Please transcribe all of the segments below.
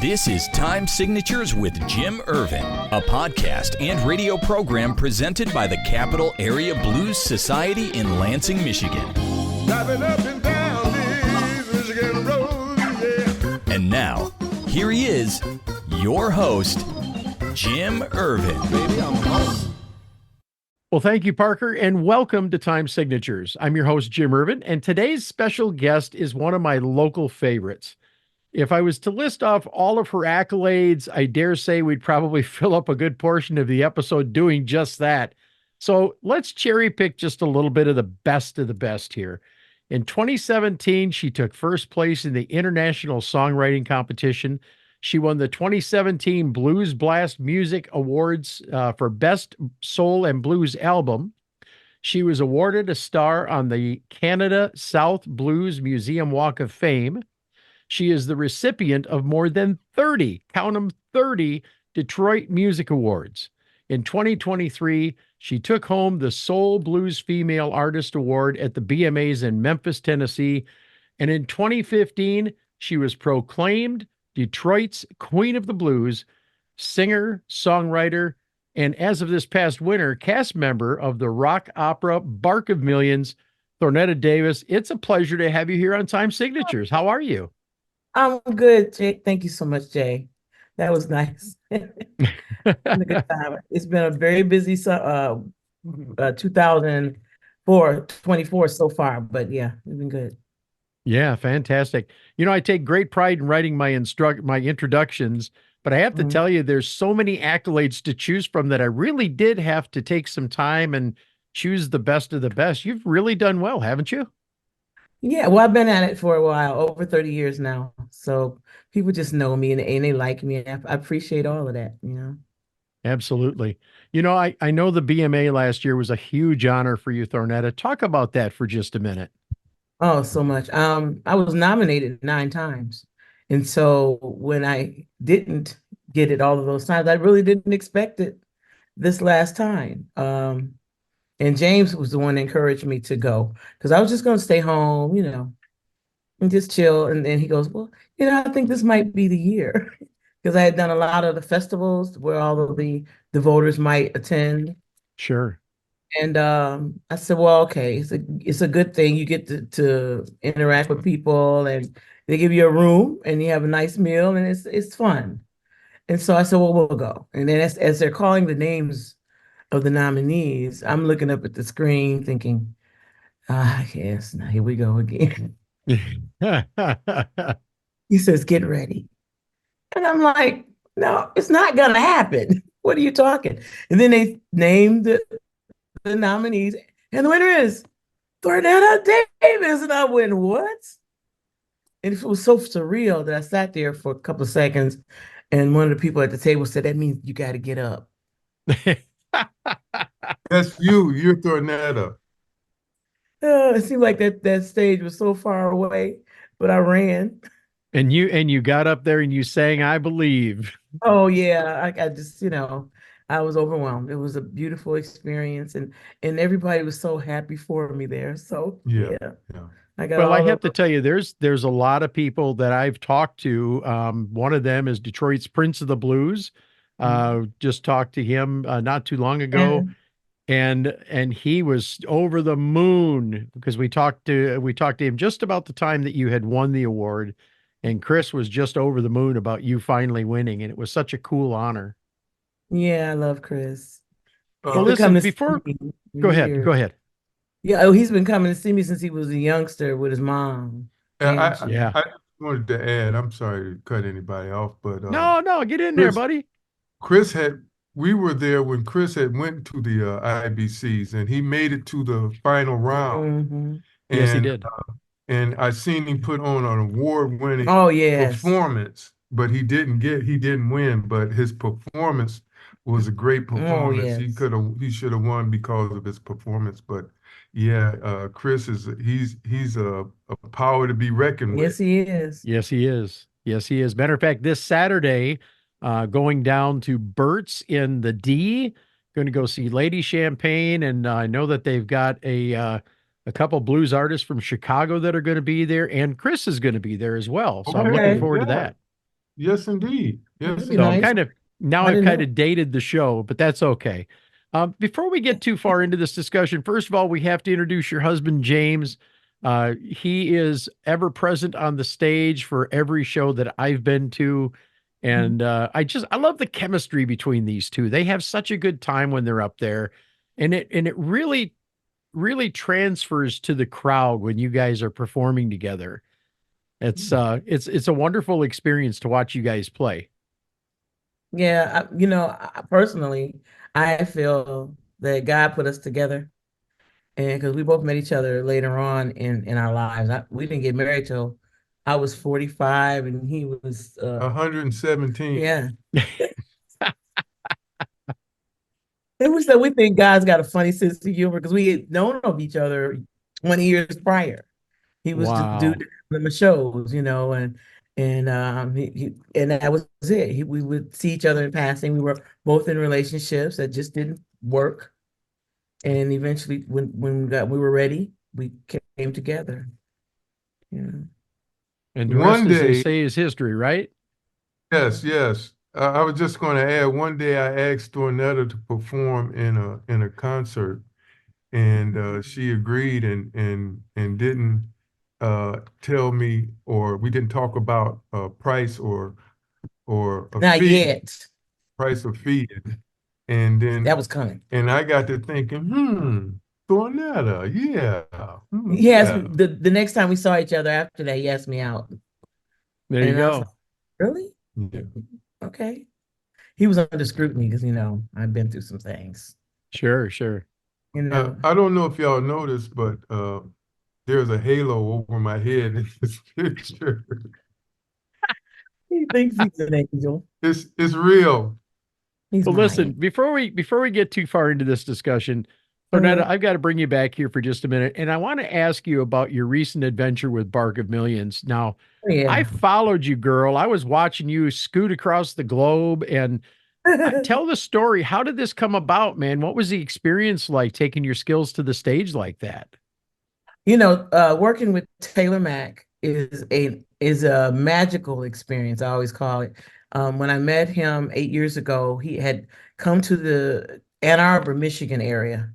This is Time Signatures with Jim Ervin, a podcast and radio program presented by the Capital Area Blues Society in Lansing, Michigan. Driving up and down these Michigan roads, yeah. And now, here he is, your host, Jim Ervin. Baby, I'm home. Well, thank you, Parker, and welcome to Time Signatures. I'm your host, Jim Ervin, and today's special guest is one of my local favorites. If I was to list off all of her accolades, I dare say we'd probably fill up a good portion of the episode doing just that. So let's cherry pick just a little bit of the best here. In 2017, she took first place in the International Songwriting Competition. She won the 2017 Blues Blast Music Awards for Best Soul and Blues Album. She was awarded a star on the Canada South Blues Museum Walk of Fame. She is the recipient of more than 30, count them, 30 Detroit Music Awards. In 2023, she took home the Soul Blues Female Artist Award at the BMAs in Memphis, Tennessee. And in 2015, she was proclaimed Detroit's Queen of the Blues, singer, songwriter, and as of this past winter, cast member of the rock opera Bark of Millions, Thornetta Davis. It's a pleasure to have you here on Time Signatures. How are you? I'm good, Jay. Thank you so much, Jay. That was nice. A good time. It's been a very busy 2024 so far, but yeah, it's been good. Yeah, fantastic. You know, I take great pride in writing my introductions, but I have to tell you, there's so many accolades to choose from that I really did have to take some time and choose the best of the best. You've really done well, haven't you? Yeah, well, I've been at it for a while, over 30 years now. So people just know me and they like me. I appreciate all of that, you know. Absolutely. You know, I know the BMA last year was a huge honor for you, Thornetta. Talk about that for just a minute. Oh, so much. I was nominated 9 times. And so when I didn't get it all of those times, I really didn't expect it this last time. And James was the one that encouraged me to go because I was just going to stay home, you know, and just chill. And then he goes, well, you know, I think this might be the year because I had done a lot of the festivals where all of the voters might attend. Sure. And I said, well, okay, it's a good thing. You get to interact with people and they give you a room and you have a nice meal and it's fun. And so I said, well, we'll go. And then as they're calling the names of the nominees, I'm looking up at the screen thinking, yes, now here we go again. He says, get ready. And I'm like, no, it's not going to happen. What are you talking? And then they named the nominees, and the winner is Thornetta Davis. And I went, what? And it was so surreal that I sat there for a couple of seconds, and one of the people at the table said, that means you got to get up. That's you. You're Thornetta. It seemed like that stage was so far away, but I ran. And you got up there and you sang, I Believe. Oh, yeah. I just, you know, I was overwhelmed. It was a beautiful experience, and everybody was so happy for me there. So, yeah. I have to tell you, there's a lot of people that I've talked to. One of them is Detroit's Prince of the Blues. Just talked to him not too long ago, and he was over the moon because we talked to him just about the time that you had won the award, and Chris was just over the moon about you finally winning, and it was such a cool honor. Yeah, I love Chris. Well, listen, go ahead. Yeah, he's been coming to see me since he was a youngster with his mom. I wanted to add, I'm sorry to cut anybody off, but no, get in there, buddy. We were there when Chris had went to the IBCs and he made it to the final round. Yes, he did. And I seen him put on an award-winning performance, but he didn't win, but his performance was a great performance. He should have won because of his performance, but yeah, Chris he's a power to be reckoned with. Yes, he is. Yes, he is. Yes, he is. Matter of fact, this Saturday, going down to Burt's in the D, going to go see Lady Champagne, and I know that they've got a couple blues artists from Chicago that are going to be there, and Chris is going to be there as well. So I'm looking forward to that. Yes, indeed. Yes, so I'm kind of now I've kind of dated the show, but that's okay. Before we get too far into this discussion, first of all, we have to introduce your husband, James. He is ever present on the stage for every show that I've been to. And I love the chemistry between these two. They have such a good time when they're up there. And it really, really transfers to the crowd when you guys are performing together. It's a wonderful experience to watch you guys play. Yeah, personally, I feel that God put us together, and because we both met each other later on in our lives. We didn't get married till I was 45 and he was 117. Yeah. And we think God's got a funny sense of humor because we had known of each other 20 years prior. He was just dude in the shows, and that was it. We would see each other in passing. We were both in relationships that just didn't work. And eventually when we were ready, we came together. Yeah. And the rest, as they say, is history, right? Yes, yes. I was just going to add, one day I asked Thornetta to perform in a concert, and she agreed and didn't tell me, or we didn't talk about price or a Not fee, yet. price or fee. And then that was coming. And I got to thinking, Thornetta, yeah. Yes, the next time we saw each other after that, he asked me out. There you go. Like, really? Yeah. Okay. He was under scrutiny because, I've been through some things. Sure. I don't know if y'all noticed, but there's a halo over my head in this picture. He thinks he's an angel. It's real. Well, listen, before we get too far into this discussion, Thornetta, I've got to bring you back here for just a minute. And I want to ask you about your recent adventure with Bark of Millions. Now, I followed you, girl. I was watching you scoot across the globe, and tell the story. How did this come about, man? What was the experience like taking your skills to the stage like that? Working with Taylor Mack is a magical experience. I always call it. When I met him 8 years ago, he had come to the Ann Arbor, Michigan area,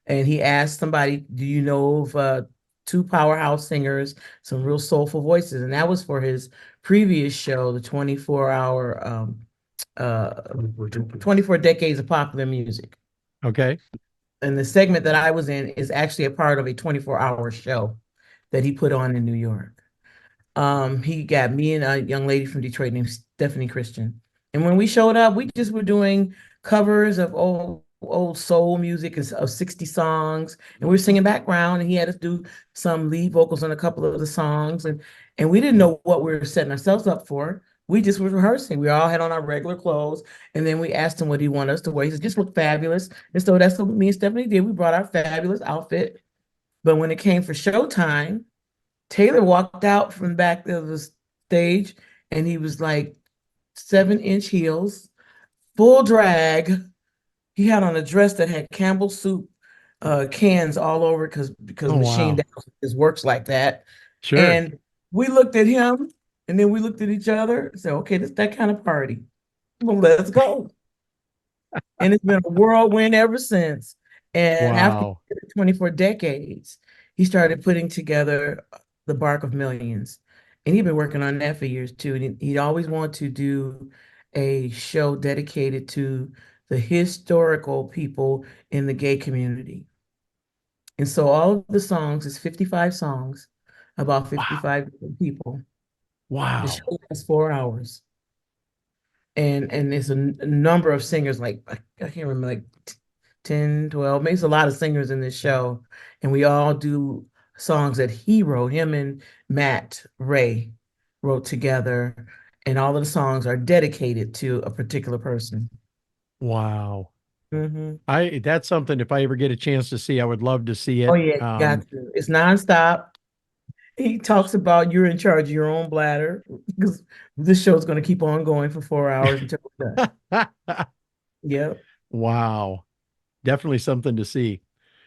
and he asked somebody, "Do you know of two powerhouse singers, some real soulful voices?" And that was for his previous show, the 24-hour 24 Decades of Popular Music. Okay. And the segment that I was in is actually a part of a 24-hour show that he put on in New York. He got me and a young lady from Detroit named Stephanie Christian. And when we showed up, we just were doing covers of old soul music of 60 songs. And we were singing background, and he had us do some lead vocals on a couple of the songs. And we didn't know what we were setting ourselves up for. We just were rehearsing. We all had on our regular clothes. And then we asked him what he wanted us to wear. He said, "Just look fabulous." And so that's what me and Stephanie did. We brought our fabulous outfit. But when it came for showtime, Taylor walked out from the back of the stage, and he was like 7-inch heels, full drag. He had on a dress that had Campbell soup cans all over because Machine Downs works like that. Sure. And we looked at him, and then we looked at each other and said, "Okay, this that kind of party. Well, let's go." And it's been a whirlwind ever since. And after 24 decades, he started putting together the Bark of Millions. And he'd been working on that for years too. And he'd always want to do a show dedicated to the historical people in the gay community. And so all of the songs is 55 songs about 55 people. Wow. The show lasts 4 hours. And there's a number of singers, like I can't remember, like 10, 12, maybe it's a lot of singers in this show. And we all do songs that he wrote. Him and Matt Ray wrote together, and all of the songs are dedicated to a particular person. Wow. Mm-hmm. That's something, if I ever get a chance to see, I would love to see it. Oh yeah, got to. It's nonstop. He talks about you're in charge of your own bladder, because this show is going to keep on going for 4 hours until we're done. Yep. Wow. Definitely something to see.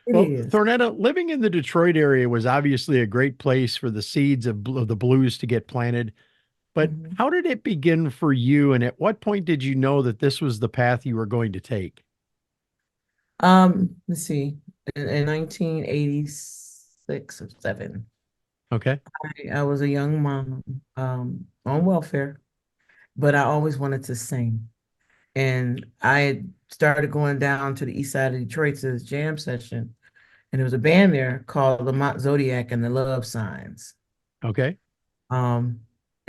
It is. Thornetta, living in the Detroit area was obviously a great place for the seeds of the blues to get planted. But how did it begin for you? And at what point did you know that this was the path you were going to take? Let's see. In 1986 or 7. Okay. I was a young mom, on welfare, but I always wanted to sing. And I had started going down to the east side of Detroit to this jam session. And there was a band there called the Mont Zodiac and the Love Signs. Okay.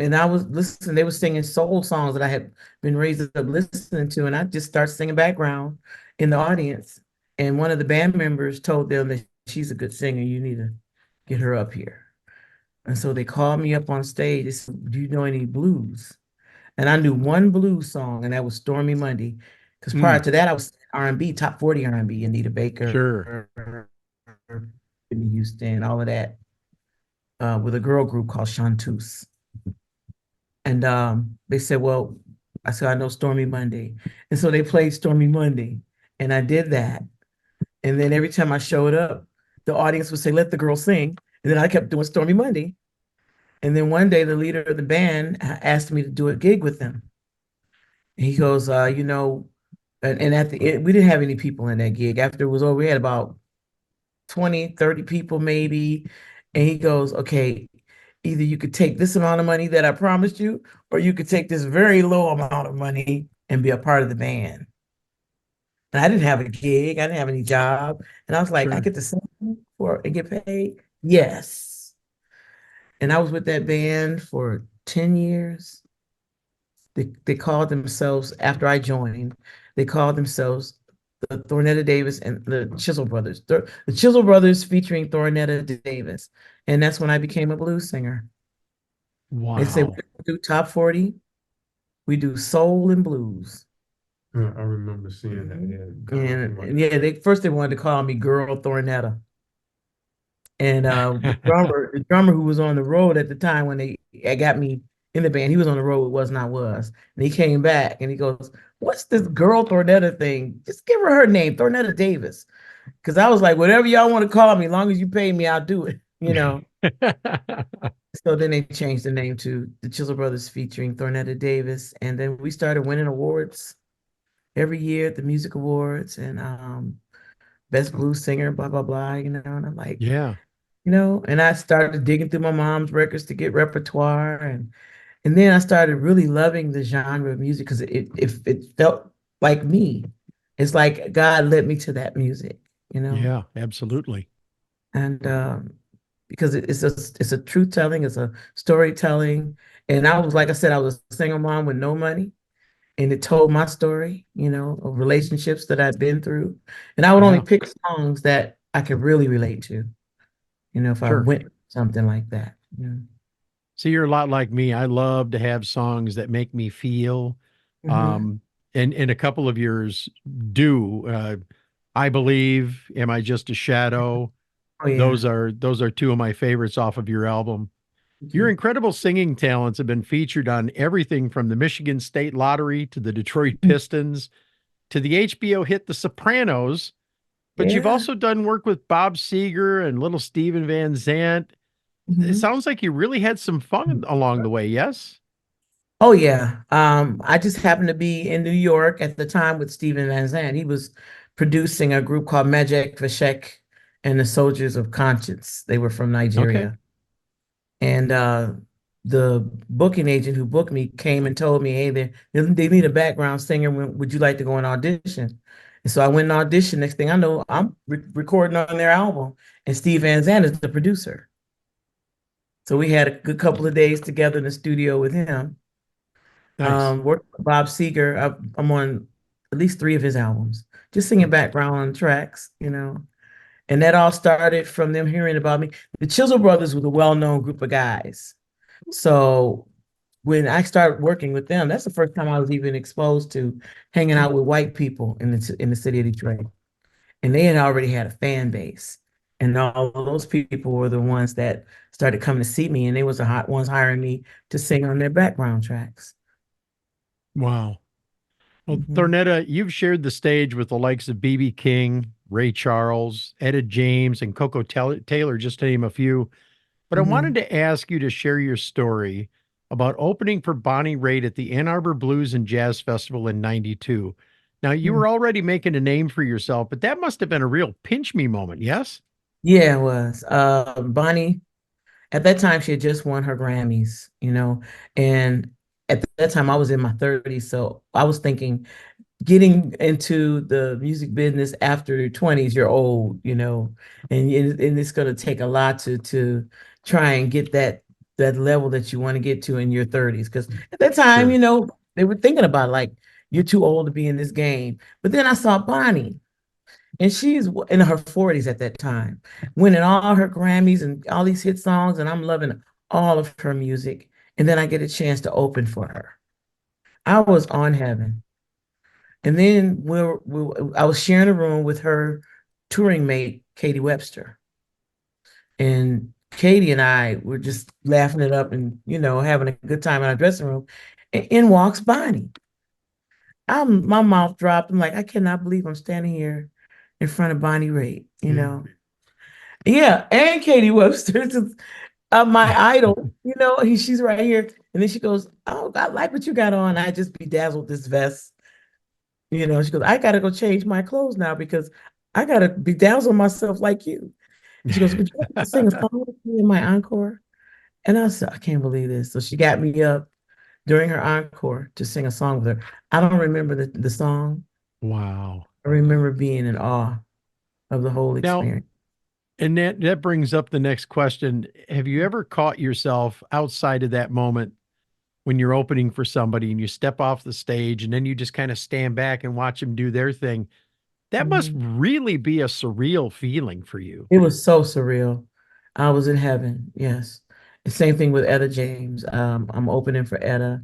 And I was listening, they were singing soul songs that I had been raised up listening to. And I just started singing background in the audience. And one of the band members told them that she's a good singer. You need to get her up here. And so they called me up on stage. They said, do you know any blues? And I knew one blues song, and that was Stormy Monday. Because prior to that, I was R&B, top 40 R&B, Anita Baker, sure, Whitney Houston, all of that, with a girl group called Chanteuse. And they said, well, I said, I know Stormy Monday. And so they played Stormy Monday, and I did that. And then every time I showed up, the audience would say, let the girl sing. And then I kept doing Stormy Monday. And then one day the leader of the band asked me to do a gig with them. And he goes, you know, and at the end, we didn't have any people in that gig. After it was over, we had about 20, 30 people maybe. And he goes, okay, either you could take this amount of money that I promised you, or you could take this very low amount of money and be a part of the band. And I didn't have a gig. I didn't have any job. And I was like, I get to sing for and get paid? Yes. And I was with that band for 10 years. They called themselves, after I joined, they called themselves the Thornetta Davis and the Chisel Brothers. The Chisel Brothers featuring Thornetta Davis. And that's when I became a blues singer. Wow. They said, we do top 40. We do soul and blues. I remember seeing that. And yeah, they wanted to call me Girl Thornetta. And the drummer who was on the road at the time when they got me in the band, he was on the road with Was Not Was. And he came back and he goes, what's this Girl Thornetta thing? Just give her name, Thornetta Davis. Because I was like, whatever y'all want to call me, as long as you pay me, I'll do it, you know. So then they changed the name to the Chisel Brothers featuring Thornetta Davis. And then we started winning awards every year at the music awards and best blues singer, blah, blah, blah, you know. And I'm like, yeah. You know, and I started digging through my mom's records to get repertoire, and then I started really loving the genre of music because it felt like me. It's like God led me to that music, you know. Yeah, absolutely. And because it's a truth telling, it's a storytelling, and I was, like I said, I was a single mom with no money, and it told my story, you know, of relationships that I'd been through, and I would only pick songs that I could really relate to. You know, if I went something like that. Yeah. So you're a lot like me. I love to have songs that make me feel. And a couple of yours do. I Believe, Am I Just a Shadow? Oh, yeah. Those are two of my favorites off of your album. Your incredible singing talents have been featured on everything from the Michigan State Lottery to the Detroit Pistons to the HBO hit The Sopranos. But you've also done work with Bob Seger and Little Steven Van Zandt. It sounds like you really had some fun along the way, yes? Oh, yeah. I just happened to be in New York at the time with Steven Van Zandt. He was producing a group called Majek Vashek and the Soldiers of Conscience. They were from Nigeria. Okay. And the booking agent who booked me came and told me, hey, they need a background singer. Would you like to go and audition? And so I went and auditioned. Next thing I know, I'm recording on their album, and Steve Van Zandt is the producer. So we had a good couple of days together in the studio with him. Nice. Worked with Bob Seger. I'm on at least 3 of his albums, just singing background tracks, you know. And that all started from them hearing about me. The Chisel Brothers were the well-known group of guys. So when I started working with them, that's the first time I was even exposed to hanging out with white people in the city of Detroit. And they had already had a fan base. And all of those people were the ones that started coming to see me, and they was the hot ones hiring me to sing on their background tracks. Wow. Well, Thornetta, you've shared the stage with the likes of B.B. King, Ray Charles, Etta James, and Coco Taylor, just to name a few. But I wanted to ask you to share your story about opening for Bonnie Raitt at the Ann Arbor Blues and Jazz Festival in 92. Now, you were already making a name for yourself, but that must have been a real pinch me moment, yes? Yeah, it was. Bonnie, at that time, she had just won her Grammys, and at that time I was in my 30s. So I was thinking getting into the music business after your 20s, you're old, and it's going to take a lot to try and get that level that you want to get to in your 30s. Because at that time, they were thinking about like, you're too old to be in this game. But then I saw Bonnie, and she's in her 40s at that time, winning all her Grammys and all these hit songs, and I'm loving all of her music. And then I get a chance to open for her. I was on heaven. And then I was sharing a room with her touring mate, Katie Webster. And Katie and I were just laughing it up and, having a good time in our dressing room. And in walks Bonnie. My mouth dropped. I'm like, I cannot believe I'm standing here in front of Bonnie Raitt, Yeah, and Katie Webster, my idol, she's right here. And then she goes, oh, I like what you got on. I just bedazzled this vest. She goes, I got to go change my clothes now because I got to bedazzle myself like you. And she goes, would you like to sing a song with me in my encore? And I said, I can't believe this. So she got me up during her encore to sing a song with her. I don't remember the song. Wow. I remember being in awe of the whole experience. Now, and that brings up the next question. Have you ever caught yourself outside of that moment when you're opening for somebody and you step off the stage and then you just kind of stand back and watch them do their thing? That must really be a surreal feeling for you. It was so surreal. I was in heaven. Yes. The same thing with Etta James. I'm opening for Etta,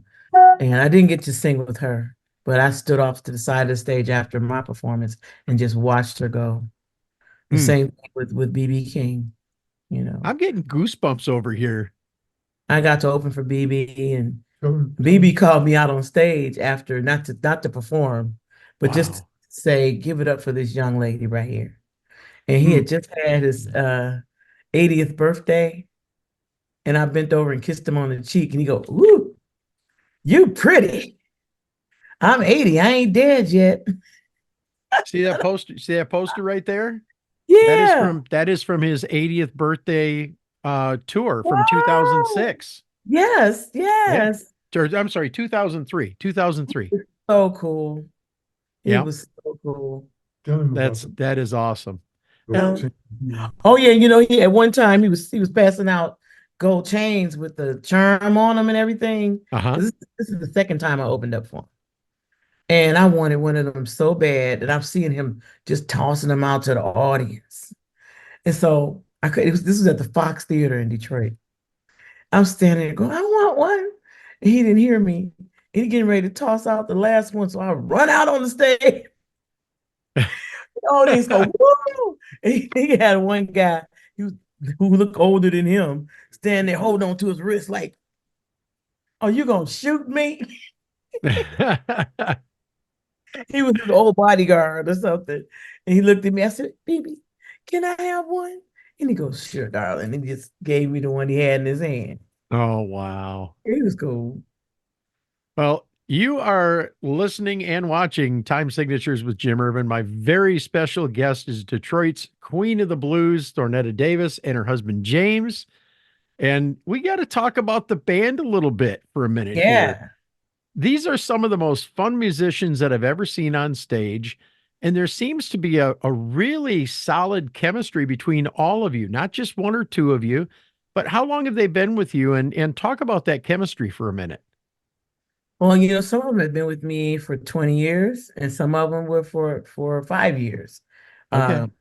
and I didn't get to sing with her, but I stood off to the side of the stage after my performance and just watched her go. The same thing with BB King, I'm getting goosebumps over here. I got to open for BB, and BB called me out on stage after, not to perform, but just to say, give it up for this young lady right here. And he had just had his 80th birthday, and I bent over and kissed him on the cheek, and he goes, "Ooh, you pretty. I'm 80. I ain't dead yet." See that poster? See that poster right there? Yeah. That is from his 80th birthday tour from 2006. Yes, yes. Yeah. I'm sorry, 2003. 2003. So cool. Yeah. It was so cool. That is awesome. Oh yeah, he at one time he was passing out gold chains with the charm on them and everything. This is the second time I opened up for him. And I wanted one of them so bad that I'm seeing him just tossing them out to the audience. And so this was at the Fox Theater in Detroit. I'm standing there going, I want one. And he didn't hear me. And he getting ready to toss out the last one. So I run out on the stage. The audience go, woo! And he had one guy who looked older than him standing there holding on to his wrist like, "Are you going to shoot me?" He was an old bodyguard or something. And he looked at me. I said, "Baby, can I have one?" And he goes, "Sure, darling." And he just gave me the one he had in his hand. Oh, wow. It was cool. Well, you are listening and watching Time Signatures with Jim Ervin. My very special guest is Detroit's Queen of the Blues, Thornetta Davis, and her husband, James. And we got to talk about the band a little bit for a minute here. These are some of the most fun musicians that I've ever seen on stage. And there seems to be a really solid chemistry between all of you, not just one or two of you. But how long have they been with you? And talk about that chemistry for a minute. Well, some of them have been with me for 20 years, and some of them were for 5 years. Okay.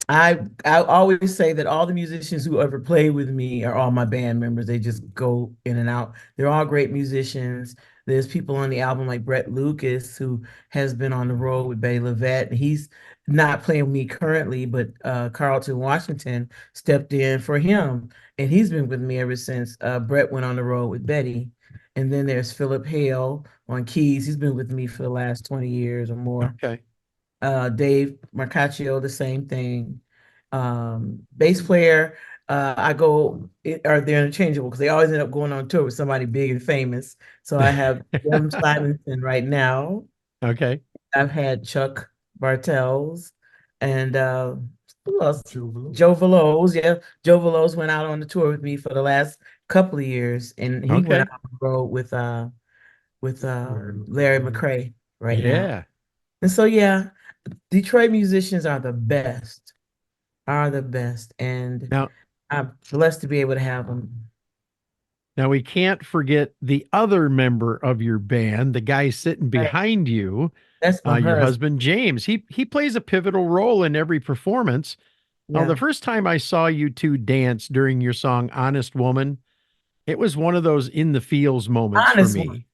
I always say that all the musicians who ever play with me are all my band members. They just go in and out. They're all great musicians. There's people on the album like Brett Lucas, who has been on the road with Betty LaVette. He's not playing with me currently, but Carlton Washington stepped in for him, and he's been with me ever since Brett went on the road with Betty. And then there's Philip Hale on keys. He's been with me for the last 20 years or more. Okay. Dave Marcaccio, the same thing. Bass player, I go, or they're interchangeable because they always end up going on tour with somebody big and famous. So I have Jim Simonson right now. Okay. I've had Chuck Bartels and who else? Joe Veloz. Yeah, Joe Veloz went out on the tour with me for the last couple of years, and he went out on the road with Larry McCray right now. And so yeah, Detroit musicians are the best, and Now, I'm blessed to be able to have them. Now we can't forget the other member of your band, the guy sitting behind you. That's your husband, James. He plays a pivotal role in every performance. Yeah. Now, the first time I saw you two dance during your song "Honest Woman," it was one of those in the feels moments for me.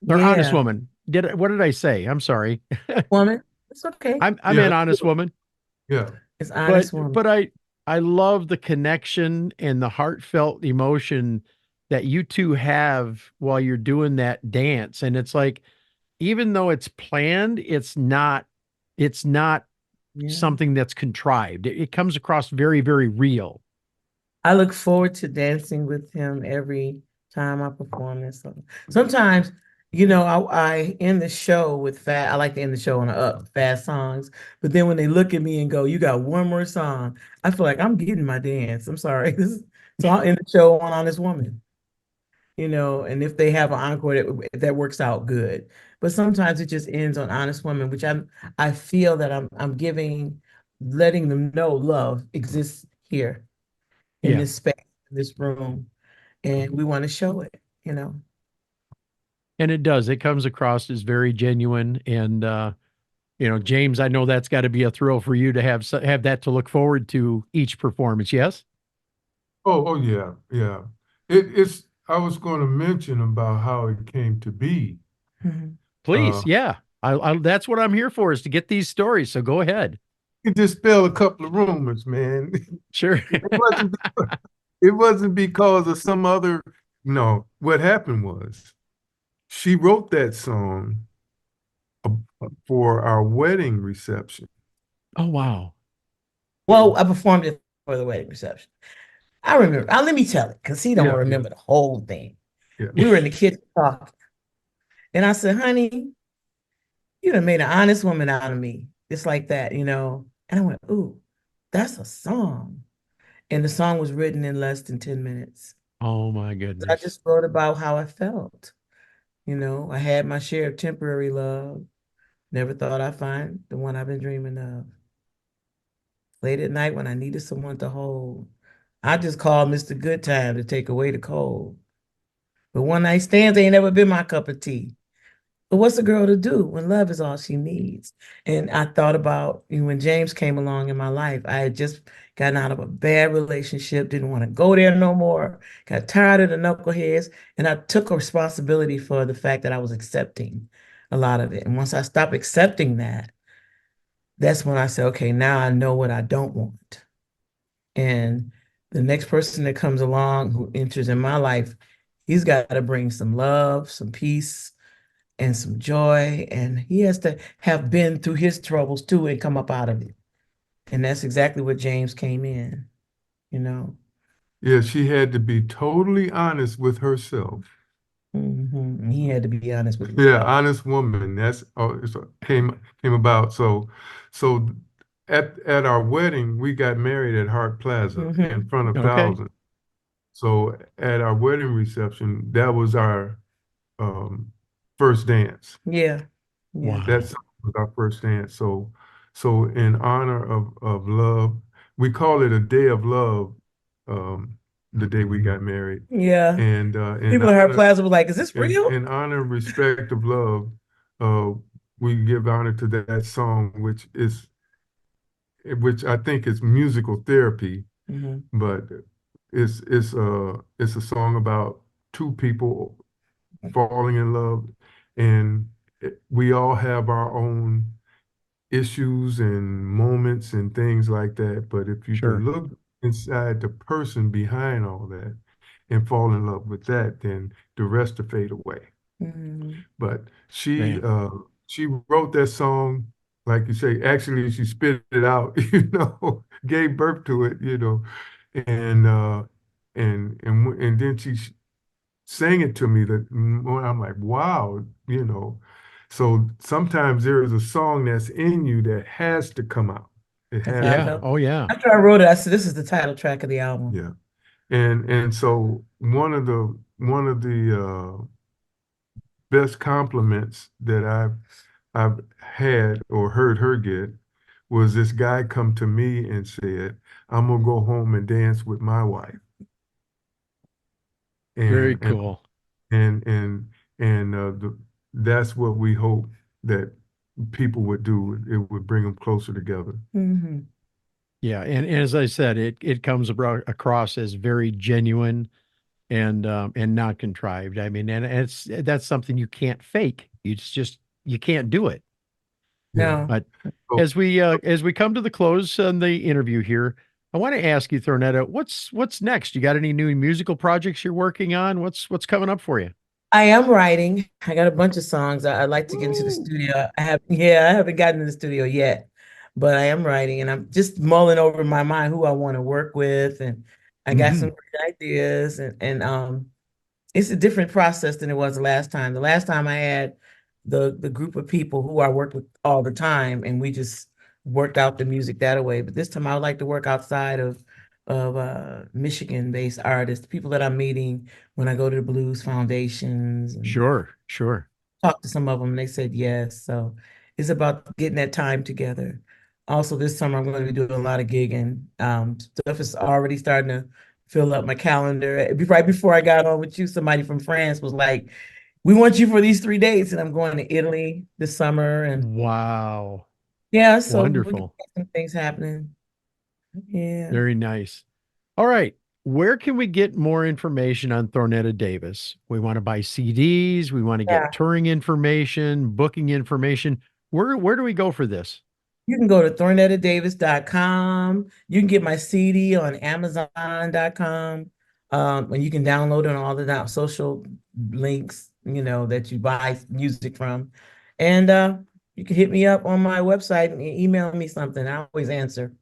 Or Honest Woman. What did I say? I'm sorry. Woman. It's okay. I'm an Honest Woman. Yeah. It's Honest Woman. But I love the connection and the heartfelt emotion that you two have while you're doing that dance. And it's like, even though it's planned, it's not something that's contrived. It comes across very, very real. I look forward to dancing with him every time I perform this song. Sometimes, I end the show with fast. I like to end the show on fast songs. But then when they look at me and go, "You got one more song," I feel like I'm getting my dance. I'm sorry. So I'll end the show on Honest Woman. And if they have an encore, that works out good. But sometimes it just ends on Honest Woman, which I feel that I'm letting them know love exists here in this space, in this room, and we want to show it. And it does. It comes across as very genuine. And James, I know that's got to be a thrill for you to have that to look forward to each performance. Yes. Oh yeah, yeah. It's. I was going to mention about how it came to be. Please, yeah. I that's what I'm here for, is to get these stories. So go ahead. You dispel a couple of rumors, man. Sure. It wasn't because of some other. No, what happened was she wrote that song for our wedding reception. Oh, wow. Well, I performed it for the wedding reception. I remember. Let me tell it, because he don't remember the whole thing. Yeah. We were in the kitchen talking. And I said, "Honey, you done made an honest woman out of me." Just like that, And I went, "Ooh, that's a song." And the song was written in less than 10 minutes. Oh, my goodness. I just wrote about how I felt. I had my share of temporary love. Never thought I'd find the one I've been dreaming of. Late at night when I needed someone to hold, I just called Mr. Good Time to take away the cold. But one night stands ain't never been my cup of tea. But what's a girl to do when love is all she needs? And I thought about when James came along in my life. I had just gotten out of a bad relationship, didn't want to go there no more, got tired of the knuckleheads, and I took responsibility for the fact that I was accepting a lot of it. And once I stopped accepting that, that's when I said, okay, now I know what I don't want. And the next person that comes along who enters in my life, he's got to bring some love, some peace, and some joy. And he has to have been through his troubles too and come up out of it. And that's exactly what James came in, Yeah, she had to be totally honest with herself. Mm-hmm. He had to be honest with himself. Yeah, honest woman. That's came about. So at our wedding, we got married at Hart Plaza in front of thousands. So at our wedding reception, that was our first dance. Yeah. Wow. That was our first dance. So in honor of love, we call it a day of love. The day we got married. Yeah. And people at Hart Plaza were like, "Is this real?" In honor and respect of love, we give honor to that song, which I think is musical therapy, but it's a song about two people falling in love, and we all have our own issues and moments and things like that. But if you can look inside the person behind all that and fall in love with that, then the rest will fade away. But she wrote that song, like you say, actually she spit it out, gave birth to it, and then she sang it to me that I'm like, wow, you know. So sometimes there is a song that's in you that has to come out. It has. Yeah. Oh yeah. After I wrote it, I said, "This is the title track of the album." Yeah. And so one of the best compliments that I've had or heard her get was this guy come to me and said, "I'm gonna go home and dance with my wife." Very And cool. that's what we hope that people would do. It would bring them closer together. Mm-hmm. Yeah, and as I said, it comes across as very genuine and not contrived. I mean, and that's something you can't fake. You can't do it. No. But as we come to the close on the interview here, I want to ask you, Thornetta, what's next? You got any new musical projects you're working on? What's coming up for you? I am writing. I got a bunch of songs. I'd like to get into the studio. I haven't gotten in the studio yet, but I am writing, and I'm just mulling over in my mind who I want to work with, and I got some great ideas, and it's a different process than it was the last time. The last time I had the group of people who I work with all the time, and we just worked out the music that way. But this time I would like to work outside of Michigan-based artists, people that I'm meeting when I go to the blues foundations. And Sure. talk to some of them, and they said yes. So it's about getting that time together. Also, this summer I'm going to be doing a lot of gigging. Stuff is already starting to fill up my calendar. Right before I got on with you, somebody from France was like, "We want you for these 3 dates," and I'm going to Italy this summer. And wow, yeah, so wonderful. Some things happening. Yeah. Very nice. All right. Where can we get more information on Thornetta Davis? We want to buy CDs. We want to get touring information, booking information. Where do we go for this? You can go to thornettadavis.com. You can get my CD on amazon.com. And you can download it on all the social links, that you buy music from. And you can hit me up on my website and email me something. I always answer.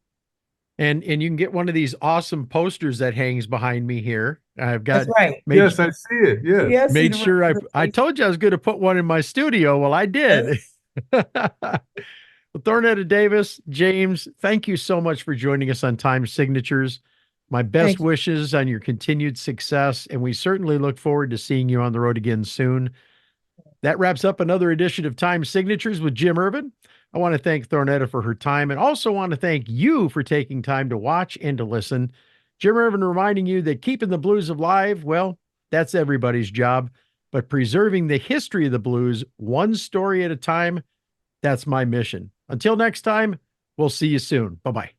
And you can get one of these awesome posters that hangs behind me here. I've got. That's right. Yes, I see it. Yes. Yeah, made sure I told you I was going to put one in my studio. Well, I did. Yes. Well, Thornetta Davis, James, thank you so much for joining us on Time Signatures. My best wishes on your continued success, and we certainly look forward to seeing you on the road again soon. That wraps up another edition of Time Signatures with Jim Ervin. I want to thank Thornetta for her time, and also want to thank you for taking time to watch and to listen. Jim Ervin reminding you that keeping the blues alive, well, that's everybody's job, but preserving the history of the blues one story at a time, that's my mission. Until next time, we'll see you soon. Bye-bye.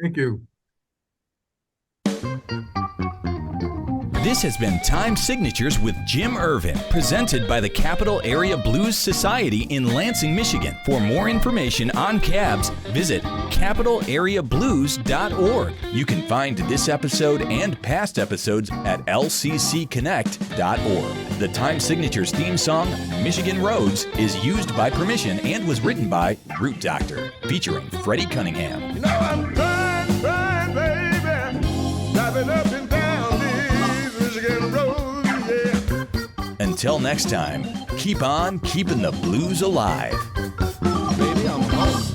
Thank you. This has been Time Signatures with Jim Ervin, presented by the Capital Area Blues Society in Lansing, Michigan. For more information on cabs, visit capitalareablues.org. You can find this episode and past episodes at lccconnect.org. The Time Signatures theme song, Michigan Roads, is used by permission and was written by Root Doctor, featuring Freddie Cunningham. You know I'm crying, baby, driving up and down. Until next time, keep on keeping the blues alive. Baby, I'm home.